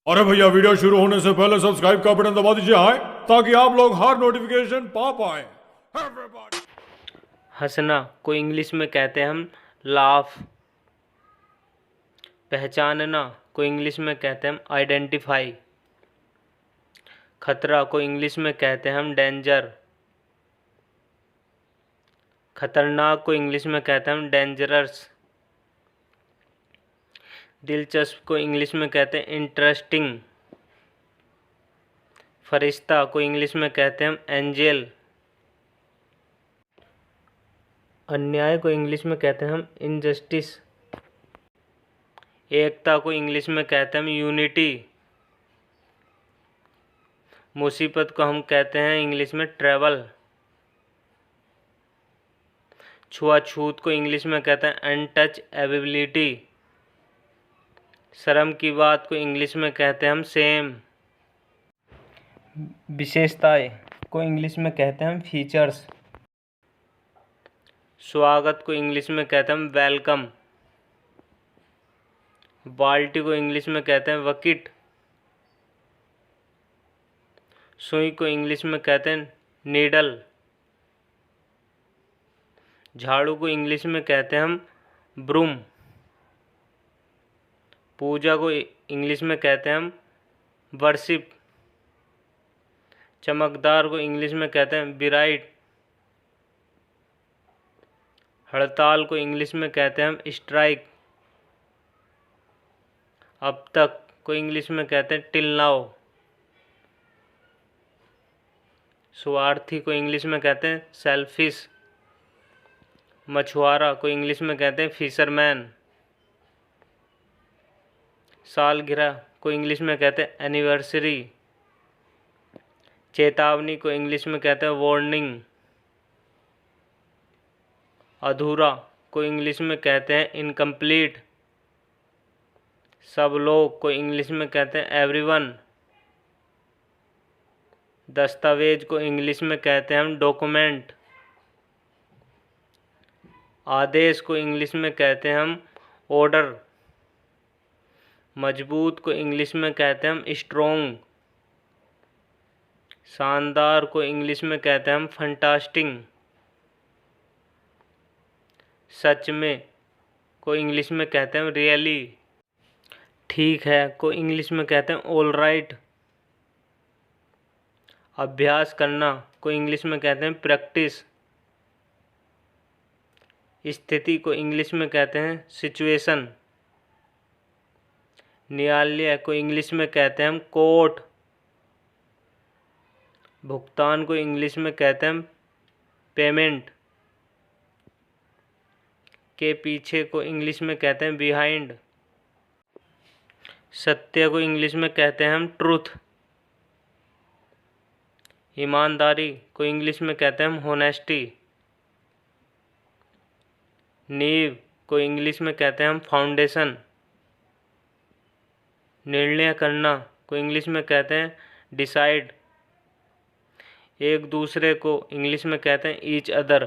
अरे भैया, वीडियो शुरू होने से पहले सब्सक्राइब का बटन दबा दीजिए हाय, ताकि आप लोग हर नोटिफिकेशन पा पाए। Everybody। हंसना को इंग्लिश में कहते हैं हम लाफ। पहचानना को इंग्लिश में कहते हैं हम आइडेंटिफाई। खतरा को इंग्लिश में कहते हैं हम डेंजर। खतरनाक को इंग्लिश में कहते हैं हम डेंजरस। दिलचस्प को इंग्लिश में कहते हैं इंटरेस्टिंग। फरिश्ता को इंग्लिश में कहते हैं हम एंजल। अन्याय को इंग्लिश में कहते हैं हम इनजस्टिस। एकता को इंग्लिश में कहते हैं हम यूनिटी। मुसीबत को हम कहते हैं इंग्लिश में ट्रैवल। छुआछूत को इंग्लिश में कहते हैं अनटचएबिलिटी। शर्म की बात को इंग्लिश में कहते हैं हम सेम। विशेषताएं को इंग्लिश में कहते हैं हम फीचर्स। स्वागत को इंग्लिश में कहते हैं हम वेलकम। बाल्टी को इंग्लिश में कहते हैं बकेट। सुई को इंग्लिश में कहते हैं नीडल। झाड़ू को इंग्लिश में कहते हैं हम ब्रूम। पूजा को इंग्लिश में कहते हैं हम वर्शिप। चमकदार को इंग्लिश में कहते हैं ब्राइट। हड़ताल को इंग्लिश में कहते हैं हम स्ट्राइक। अब तक को इंग्लिश में कहते हैं टिल नाउ। स्वार्थी को इंग्लिश में कहते हैं सेल्फिश। मछुआरा को इंग्लिश में कहते हैं फिशरमैन। सालगिरह को इंग्लिश में कहते हैं एनिवर्सरी। चेतावनी को इंग्लिश में कहते हैं वार्निंग। अधूरा को इंग्लिश में कहते हैं इनकम्प्लीट। सब लोग को इंग्लिश में कहते हैं एवरीवन। दस्तावेज को इंग्लिश में कहते हैं हम डॉक्यूमेंट। आदेश को इंग्लिश में कहते हैं हम ऑर्डर। मजबूत को इंग्लिश में कहते हैं हम स्ट्रोंग। शानदार को इंग्लिश में कहते हैं हम फंटास्टिंग। सच में को इंग्लिश में कहते हैं हम रियली। ठीक है को इंग्लिश में कहते हैं ऑल राइट। अभ्यास करना को इंग्लिश में कहते हैं प्रैक्टिस। स्थिति को इंग्लिश में कहते हैं सिचुएशन। न्यायालय को इंग्लिश में कहते हैं हम कोर्ट। भुगतान को इंग्लिश में कहते हैं हम पेमेंट। के पीछे को इंग्लिश में कहते हैं बिहाइंड। सत्य को इंग्लिश में कहते हैं हम ट्रूथ। ईमानदारी को इंग्लिश में कहते हैं हम होनेस्टी। नींव को इंग्लिश में कहते हैं हम फाउंडेशन। निर्णय करना को इंग्लिश में कहते हैं डिसाइड। एक दूसरे को इंग्लिश में कहते हैं ईच अदर।